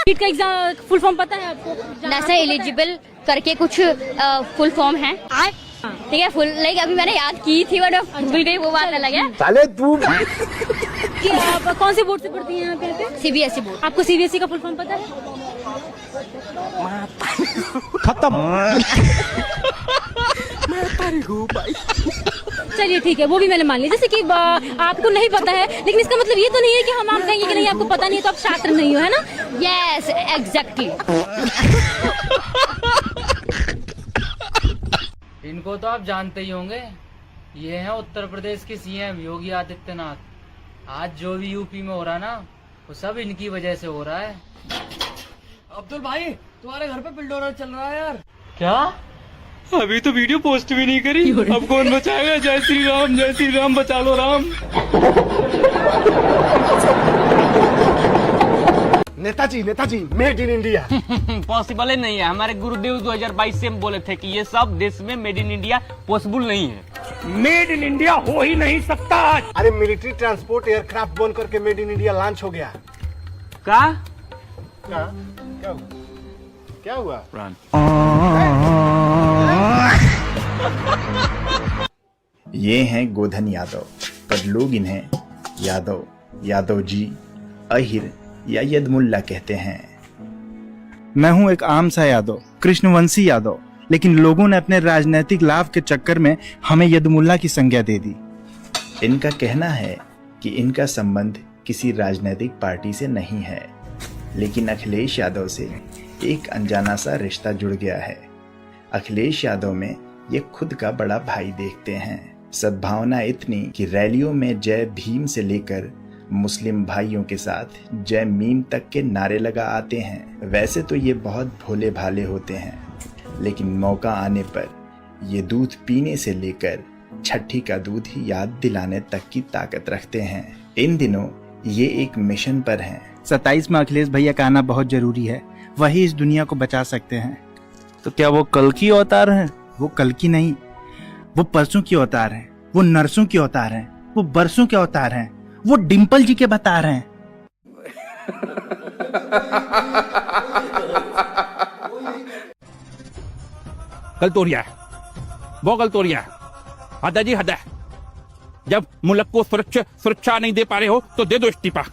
NEET का exam full form पता है आपको? नेशनल एलिजिबल करके कुछ फुल फॉर्म है, ठीक है। फुल लाइक अभी मैंने याद की थी बट भूल गई, वो बात अलग है। साले तू कि आप कौन से बोर्ड से पढ़ती हैं आप? CBSE board. आपको सीबीएसई का फुल फॉर्म पता है? चलिए ठीक है, वो भी मैंने मान लिया। जैसे कि आपको नहीं पता है, लेकिन इसका मतलब ये तो नहीं है कि हम आप कहेंगे कि नहीं आपको पता नहीं है तो आप छात्र नहीं हो, है ना? Yes exactly. इनको तो आप जानते ही होंगे, ये हैं उत्तर प्रदेश के सीएम योगी आदित्यनाथ। आज जो भी यूपी में हो रहा है ना, वो सब इनकी वजह से हो रहा है। अब्दुल भाई, तुम्हारे घर पे बिल्डोर चल रहा है यार। क्या? अभी तो वीडियो पोस्ट भी नहीं करी, अब कौन बचाएगा? जय श्री राम, बचा लो राम। नेताजी मेड इन इंडिया। पॉसिबल ही नहीं है। हमारे गुरुदेव 2022 से बोले थे कि ये सब देश में मेड इन इंडिया पॉसिबल नहीं है। मेड इन इंडिया हो ही नहीं सकता। अरे मिलिट्री ट्रांसपोर्ट एयरक्राफ्ट बन करके मेड इन इंडिया लॉन्च हो गया। क्या हुआ? ये हैं गोधन यादव, पर लोग इन्हें यादव जी, अहिर या यदमुल्ला कहते हैं। मैं हूं एक आम सा यादव, कृष्णवंशी यादव, लेकिन लोगों ने अपने राजनीतिक लाभ के चक्कर में हमें यदमुल्ला की संज्ञा दे दी। इनका कहना है कि इनका संबंध किसी राजनीतिक पार्टी से नहीं है, लेकिन अखिलेश यादव से एक अनजाना सा रिश्ता जुड़ गया है। अखिलेश यादव में ये खुद का बड़ा भाई देखते हैं। सद्भावना इतनी कि रैलियों में जय भीम से लेकर मुस्लिम भाइयों के साथ जय मीम तक के नारे लगा आते हैं। वैसे तो ये बहुत भोले भाले होते हैं, लेकिन मौका आने पर ये दूध पीने से लेकर छठी का दूध ही याद दिलाने तक की ताकत रखते हैं। इन दिनों ये एक मिशन पर हैं। 27 में अखिलेश भैया का आना बहुत जरूरी है, वही इस दुनिया को बचा सकते हैं। तो क्या वो कल की अवतार है? वो कल की नहीं, वो परसों की अवतार है, वो नरसों की अवतार है, वो बरसों के अवतार हैं, वो डिम्पल जी के बता रहे हैं। कल तोड़िया है, वो कल तोड़िया है। हद है जी, हद है। जब मुल्क को सुरक्षा नहीं दे पा रहे हो तो दे दो इस्तीफा।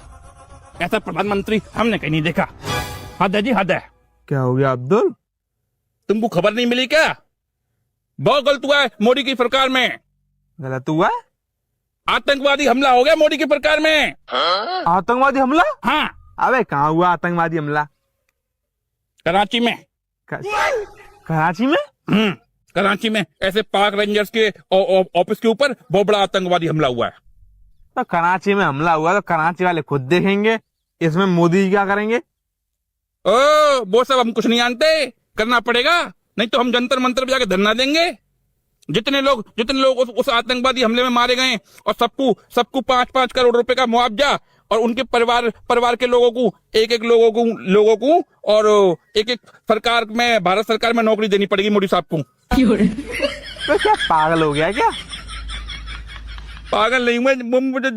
ऐसा प्रधानमंत्री हमने कहीं नहीं देखा। हद है जी, हद है। क्या हो गया अब्दुल? तुमको खबर नहीं मिली क्या? बहुत गलत हुआ है मोदी की सरकार में। गलत हुआ? आतंकवादी हमला हो गया मोदी की सरकार में। आतंकवादी हमला? हाँ। अबे कहाँ हुआ आतंकवादी हमला? कराची में। कराची में? कराची में ऐसे पाक रेंजर्स के ऑफिस के ऊपर बहुत बड़ा आतंकवादी हमला हुआ है। तो कराची में हमला हुआ तो कराची वाले खुद देखेंगे, इसमें मोदी जी क्या करेंगे? वो सब हम कुछ नहीं जानते, करना पड़ेगा, नहीं तो हम जंतर मंतर पे जाके धरना देंगे। जितने लोग उस आतंकवादी हमले में मारे गए और सबको 5-5 करोड़ रुपए का मुआवजा, और उनके परिवार के लोगों को एक लोगों को और एक सरकार में, भारत सरकार में नौकरी देनी पड़ेगी मोदी साहब को। तो क्या पागल हो गया क्या? पागल नहीं, मुझे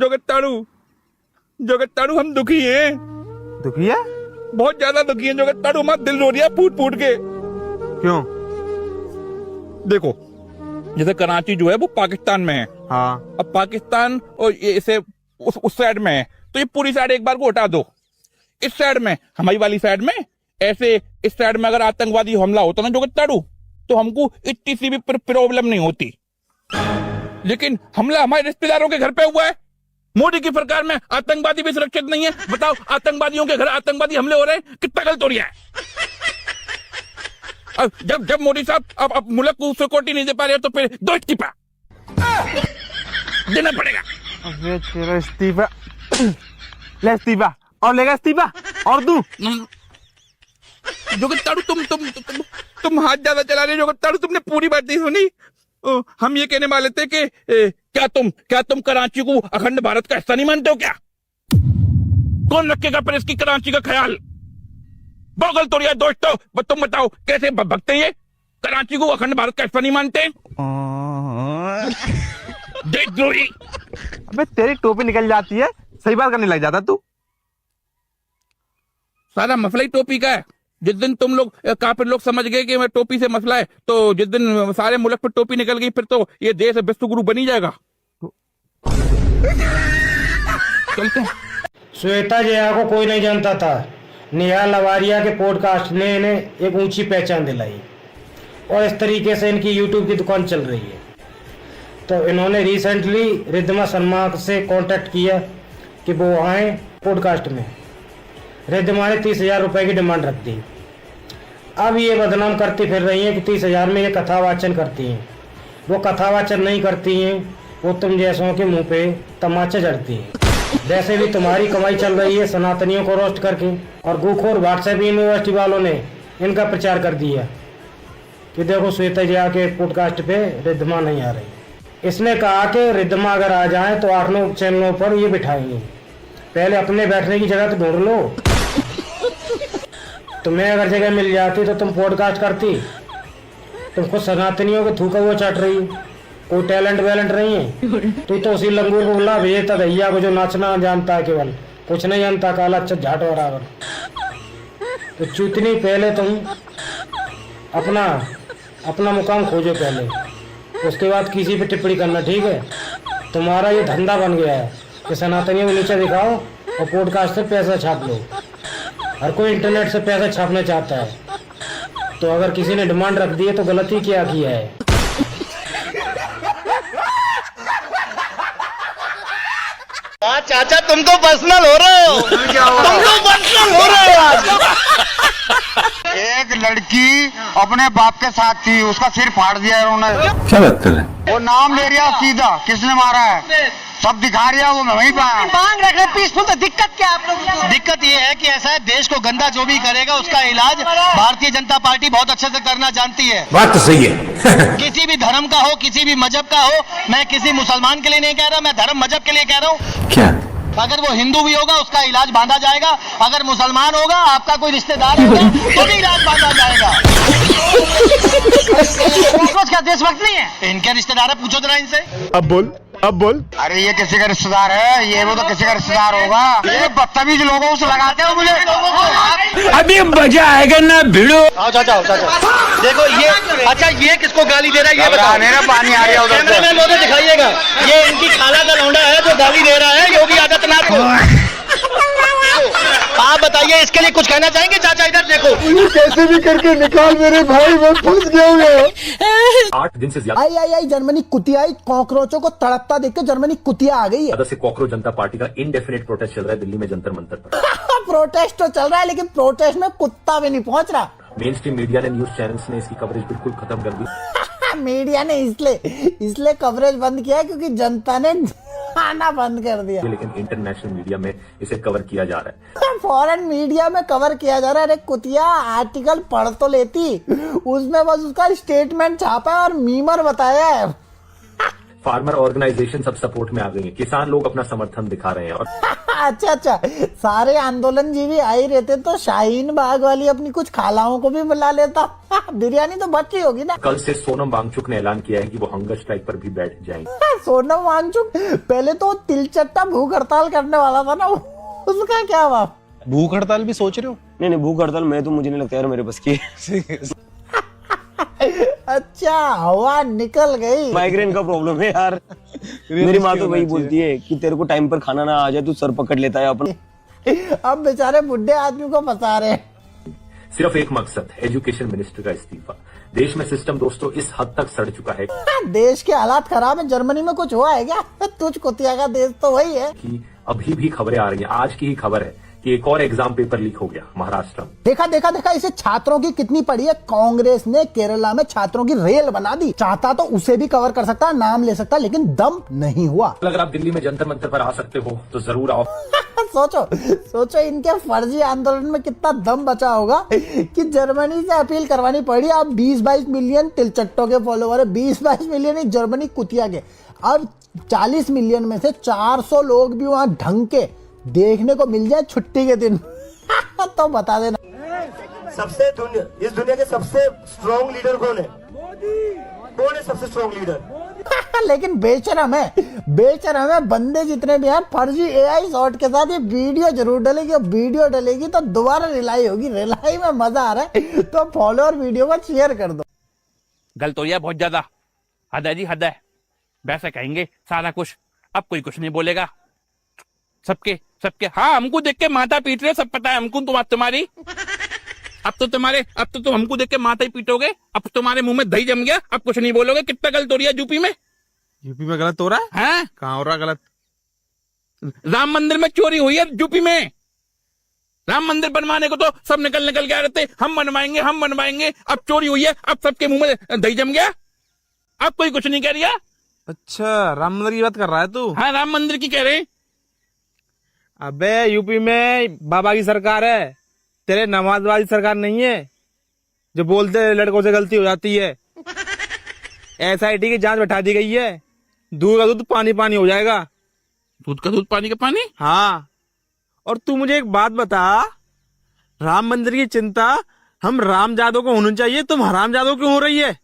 जोगताड़ू हम दुखी हैं। दुखी है? बहुत ज्यादा दुखी हैं जोगताड़ू, हमारा दिल रो रहा है फूट के। क्यों? देखो, जैसे कराची जो है वो पाकिस्तान में है। हाँ। अब पाकिस्तान और इसे उस साइड में है, तो ये पूरी साइड एक बार को हटा दो। इस साइड में, हमारी वाली साइड में, ऐसे इस साइड में अगर आतंकवादी हमला होता ना जोगताड़ू, तो हमको इतनी सी भी प्रॉब्लम नहीं होती। लेकिन हमला हमारे रिश्तेदारों के घर पे हुआ है। मोदी की सरकार में आतंकवादी भी सुरक्षित नहीं है। बताओ, आतंकवादियों के घर आतंकवादी हमले हो रहे हैं, कितना गलत हो रहा है। जब मोदी साहब अब मुल्क को सिक्योरिटी नहीं दे पा रहे तो फिर दो इस्तीफा देना पड़ेगा। अबे तेरा इस्तीफा ले, इस्तीफा और लेगा इस्तीफा और दूं। जोगताड़ू तुम हाथ ज्यादा चला रहे हो जोगताड़ू, तुमने पूरी बात नहीं सुनी। हम ये कहने वाले थे कि क्या तुम कराची को अखंड भारत का हिस्सा नहीं मानते हो क्या? कौन रखेगा फिर इसकी कराची का ख्याल? बहुत गलत हो रहा है दोस्तों। तुम बताओ कैसे भगते हैं ये? कराची को अखंड भारत का हिस्सा नहीं मानते? देशद्रोही। अबे तेरी टोपी निकल जाती है, सही बात करने लग जाता तू। सारा मसला ही टोपी का है। जिस दिन तुम लोग काफिर लोग समझ गए कि मैं टोपी से मसला है, तो जिस दिन सारे मुल्क पर टोपी निकल गई, फिर तो ये देश विश्व गुरु बनी जाएगा। चलते हैं। श्वेता जया को कोई नहीं जानता था। नेहा लवारिया के पॉडकास्ट ने इन्हें एक ऊंची पहचान दिलाई और इस तरीके से इनकी यूट्यूब की दुकान चल रही है। तो इन्होंने रिसेंटली रिद्धिमा शर्मा से कांटेक्ट किया कि वो आए पॉडकास्ट में। रिद्धिमा ने 30,000 रुपये की डिमांड रख दी। अब ये बदनाम करती फिर रही हैं कि 30,000 में ये कथावाचन करती हैं। वो कथावाचन नहीं करती हैं, वो तुम जैसों के मुंह पे तमाचा जड़ती हैं। वैसे भी तुम्हारी कमाई चल रही है सनातनियों को रोस्ट करके, और गुखोर व्हाट्सएप यूनिवर्सिटी वालों ने इनका प्रचार कर दिया कि देखो श्वेता जया के पॉडकास्ट पे रिद्धिमा नहीं आ रही। इसने कहा कि रिद्धिमा अगर आ जाए तो 8-9 चैनलों पर ये बिठाएंगे। पहले अपने बैठने की जगह तो ढूंढ लो। तुम्हें अगर जगह मिल जाती तो तुम पॉडकास्ट करती। तुम खुद सनातनियों के थूका वो चट रही, कोई टैलेंट वैलेंट नहीं है। तू तो उसी लंगूर को बुला भेजता भैया को जो नाचना जानता है, केवल कुछ नहीं जानता, काला अच्छा झाट बराबर। तो चूतनी, पहले तुम अपना मुकाम खोजो पहले, उसके बाद किसी पे टिप्पणी करना, ठीक है? तुम्हारा ये धंधा बन गया है कि सनातनियों को नीचे दिखाओ और पॉडकास्ट से पैसा छाप लो। हर कोई इंटरनेट से पैसा छापना चाहता है। तो अगर किसी ने डिमांड रख दी है तो गलती क्या किया है? चाचा तुम तो पर्सनल हो रहे हो। तुम तो पर्सनल हो रहे हो आज। एक लड़की अपने बाप के साथ थी, उसका सिर फाड़ दिया उन्होंने। क्या बात कर रहे हैं? वो नाम ले रहा सीधा, किसने मारा है सब दिखा रहा, वो मैं वहीं पाया। मांग रख रहे पीसफुल, तो दिक्कत क्या आप लोगों को? दिक्कत ये है कि ऐसा है, देश को गंदा जो भी करेगा उसका इलाज भारतीय जनता पार्टी बहुत अच्छे से करना जानती है। बात तो सही है। किसी भी धर्म का हो, किसी भी मजहब का हो, मैं किसी मुसलमान के लिए नहीं कह रहा, मैं धर्म मजहब के लिए कह रहा हूँ। क्या? अगर वो हिंदू भी होगा उसका इलाज बांधा जाएगा, अगर मुसलमान होगा, आपका कोई रिश्तेदार होगा तो भी इलाज बांधा जाएगा। क्या देशभक्त नहीं है? इनके रिश्तेदार है, पूछो जरा इनसे। अब बोल। अरे ये किसी का रिश्तेदार है, ये वो तो किसी का रिश्तेदार होगा। ये बदतमीज लोगों से लगाते हो मुझे। अभी मजा आएगा ना भिड़ो। आओ चाचा, देखो ये, अच्छा ये किसको गाली दे रहा है ये बताओ। मेरा पानी आ रहा है उधर से। कैमरे में दिखाइएगा, ये इनकी खाला का लौंडा है जो गाली दे रहा है योगी आदित्यनाथ को। आप बताइए, इसके लिए कुछ कहना चाहेंगे? चाचा इधर देखो। कैसे भी करके निकाल मेरे भाई, मैं फंस गया हूँ। 8 दिन से ज्यादा आई जर्मनी कुतिया आई, कॉकरोचों को तड़पता देख के जर्मनी कुतिया आ गई है। से कॉकरोच जनता पार्टी का इनडेफिनेट प्रोटेस्ट चल रहा है दिल्ली में जंतर मंतर पर। प्रोटेस्ट तो चल रहा है, लेकिन प्रोटेस्ट में कुत्ता भी नहीं पहुंच रहा। मेन स्ट्रीम मीडिया ने, न्यूज चैनल्स ने इसकी कवरेज बिल्कुल खत्म कर दी। मीडिया ने इसलिए कवरेज बंद किया क्योंकि जनता ने आना बंद कर दिया। लेकिन इंटरनेशनल मीडिया में इसे कवर किया जा रहा है। फॉरेन मीडिया में कवर किया जा रहा है। अरे कुतिया, आर्टिकल पढ़ तो लेती, उसमें बस उसका स्टेटमेंट छापा है और मीमर बताया है। फार्मर ऑर्गेनाइजेशन सब सपोर्ट में आ गई है, किसान लोग अपना समर्थन दिखा रहे हैं। और अच्छा, सारे आंदोलन जीवी आ ही रहते तो शाहीन बाग वाली अपनी कुछ खालाओं को भी बुला लेता। बिरयानी तो बची होगी ना। कल से सोनम वांगचुक ने ऐलान किया है कि वो हंगर स्ट्राइक पर भी बैठ जाएंगे। सोनम वांगचुक पहले तो तिलचट्टा भूख हड़ताल करने वाला था ना, उसका क्या हुआ? भूख हड़ताल भी सोच रहे हो? नहीं, भूख हड़ताल मैं तो मुझे नहीं लगता यार मेरे बस की। अच्छा, हवा निकल गई। माइग्रेन का प्रॉब्लम है यार। मेरी माँ तो वही बोलती है कि तेरे को टाइम पर खाना ना आ जाए तू सर पकड़ लेता है अपना। अब बेचारे बुढ़े आदमी को फंसा रहे हैं। सिर्फ एक मकसद, एजुकेशन मिनिस्टर का इस्तीफा। देश में सिस्टम दोस्तों इस हद तक सड़ चुका है। देश के हालात खराब है। जर्मनी में कुछ हुआ है क्या? तुझ कुतिया का देश तो वही है। कि अभी भी खबरें आ रही हैं, आज की ही खबर है कि एक और एग्जाम पेपर लीक हो गया महाराष्ट्र में। देखा इसे छात्रों की कितनी पड़ी है। कांग्रेस ने केरला में छात्रों की रेल बना दी। चाहता तो उसे भी कवर कर सकता, नाम ले सकता, लेकिन दम नहीं हुआ। अगर आप दिल्ली में जंतर मंतर पर आ सकते हो तो जरूर आओ। सोचो इनके फर्जी आंदोलन में कितना दम बचा होगा कि जर्मनी से अपील करवानी पड़ी। अब 20-22 मिलियन तिलचट्टों के फॉलोवर है, 20-22 मिलियन ही जर्मनी कुतिया के। अब 40 मिलियन में से 400 लोग भी वहां ढंग के देखने को मिल जाए छुट्टी के दिन तो बता देना। इस दुनिया के सबसे स्ट्रॉन्ग लीडर कौन है? कौन है सबसे स्ट्रॉन्ग लीडर? लेकिन बेशरम है, बेशरम है बंदे जितने भी हैं, फर्जी एआई शॉट के साथ ये वीडियो जरूर डलेगी। वीडियो डलेगी तो दोबारा रिलाई होगी। रिलाई में मजा आ रहा है तो फॉलो और वीडियो को शेयर कर दो। गलत हो गया बहुत ज्यादा, हद है जी, हद है। वैसे कहेंगे सारा कुछ, अब कोई कुछ नहीं बोलेगा। सबके हाँ, हमको देख के माथा पीट रहे हो, सब पता है हमको। तुम्हारी अब तो तुम हमको देख के माथा ही पीटोगे। अब तुम्हारे मुंह में दही जम गया, अब कुछ नहीं बोलोगे। कितना गलत हो रही है यूपी में। यूपी में गलत हो रहा है? हाँ, कहाँ हो रहा है गलत? राम मंदिर में चोरी हुई है यूपी में। राम मंदिर बनवाने को तो सब निकल के आ रहे थे, हम बनवाएंगे। अब चोरी हुई है, अब सबके मुंह में दही जम गया, अब कोई कुछ नहीं कह रहा। अच्छा, राम मंदिर की बात कर रहा है तू? हाँ, राम मंदिर की कह रहे। अबे यूपी में बाबा की सरकार है, तेरे नमाजवादी सरकार नहीं है जो बोलते लड़कों से गलती हो जाती है। एसआईटी की जांच बैठा दी गई है, दूध का दूध पानी हो जाएगा। दूध का दूध पानी का पानी? हाँ। और तू मुझे एक बात बता, राम मंदिर की चिंता हम रामजादों को होनी चाहिए, तुम हरामजादों क्यों हो रही है?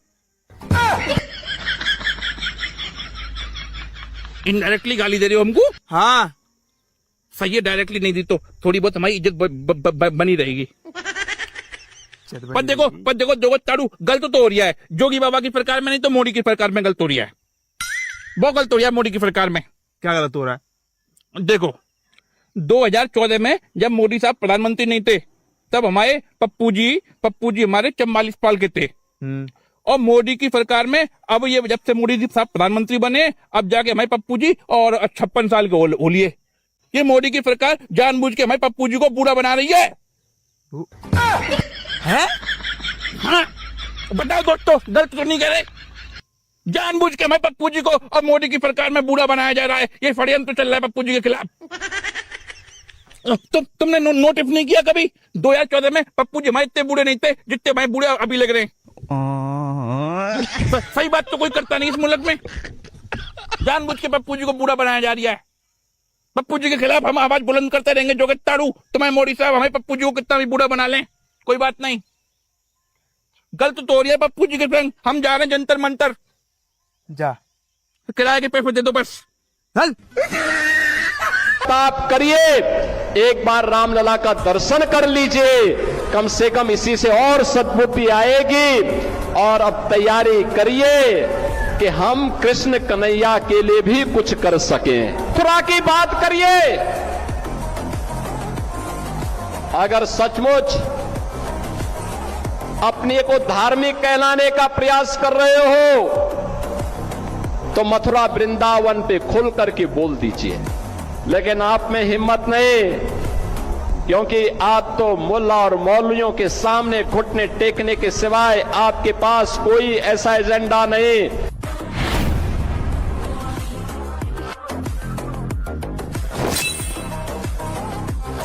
इनडायरेक्टली गाली दे रहे हो हमको? हाँ सही है, डायरेक्टली नहीं दी तो थोड़ी बहुत हमारी इज्जत बनी रहेगी। पर देखो जो ताड़ू गलत तो हो रहा है जोगी बाबा की सरकार में, नहीं तो मोदी की सरकार में गलत हो रहा है। बहुत गलत हो रहा है मोदी की सरकार में। क्या गलत हो रहा है? देखो 2014 में जब मोदी साहब प्रधानमंत्री नहीं थे, तब हमारे पप्पू जी हमारे 44 साल के थे। और मोदी की सरकार में अब ये जब से मोदी जी साहब प्रधानमंत्री बने, अब जाके हमारे पप्पू जी और 56 साल के हो लिए। ये मोदी की सरकार जानबूझ के हमारे पप्पू जी को बूढ़ा बना रही है। हैं? हाँ, बताओ दोस्तों, गलत तो नहीं कह रहे। जानबूझ के हमारे पप्पू जी को और मोदी की सरकार में बूढ़ा बनाया जा रहा है। ये षड्यंत्र चल रहा है पप्पू जी के खिलाफ। तुमने नोटिस नहीं किया कभी 2014 में पप्पू जी हमारे इतने बूढ़े नहीं थे जितने हमारे बूढ़े अभी लग रहे हैं। सही बात तो कोई करता नहीं इस मुल्क में। जानबूझ के पप्पू जी को बूढ़ा बनाया जा रहा है। पप्पू जी के खिलाफ हम आवाज बुलंद करते रहेंगे। जो ताड़ू तुम्हारे मोदी साहब हमें पप्पू जी को कितना भी बूढ़ा बना लें, कोई बात नहीं। गलत तो हो रही है पप्पू जी के संग। हम जा रहे हैं जंतर मंतर। जा, किराए के पैसे दे दो बस। चल। आप करिए, एक बार रामलला का दर्शन कर लीजिए, कम से कम इसी से और सद्बुद्धि आएगी। और अब तैयारी करिए कि हम कृष्ण कन्हैया के लिए भी कुछ कर सकें। मथुरा की बात करिए, अगर सचमुच अपने को धार्मिक कहलाने का प्रयास कर रहे हो तो मथुरा वृंदावन पे खुल करके बोल दीजिए। लेकिन आप में हिम्मत नहीं, क्योंकि आप तो मुल्ला और मौलवियों के सामने घुटने टेकने के सिवाय आपके पास कोई ऐसा एजेंडा नहीं।